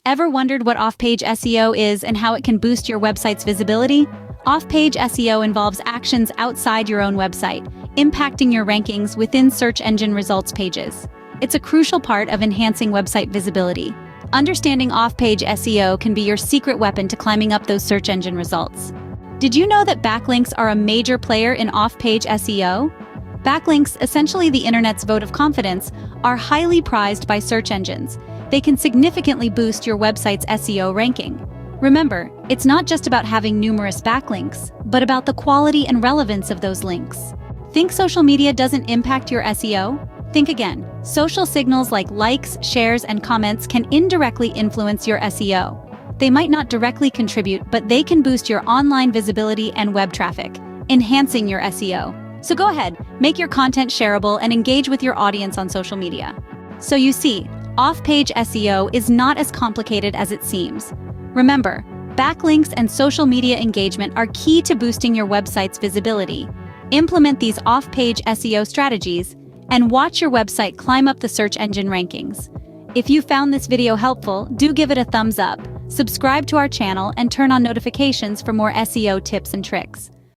Ever wondered what off-page SEO is and how it can boost your website's visibility? Off-page SEO involves actions outside your own website, impacting your rankings within search engine results pages. It's a crucial part of enhancing website visibility. Understanding off-page SEO can be your secret weapon to climbing up those search engine results. Did you know that backlinks are a major player in off-page SEO? Backlinks, essentially the internet's vote of confidence, are highly prized by search engines. They can significantly boost your website's SEO ranking. Remember, it's not just about having numerous backlinks, but about the quality and relevance of those links. Think social media doesn't impact your SEO? Think again. Social signals like likes, shares, and comments can indirectly influence your SEO. They might not directly contribute, but they can boost your online visibility and web traffic, enhancing your SEO. So go ahead, make your content shareable and engage with your audience on social media. So you see, off-page SEO is not as complicated as it seems. Remember, backlinks and social media engagement are key to boosting your website's visibility. Implement these off-page SEO strategies and watch your website climb up the search engine rankings. If you found this video helpful, do give it a thumbs up, subscribe to our channel, and turn on notifications for more SEO tips and tricks.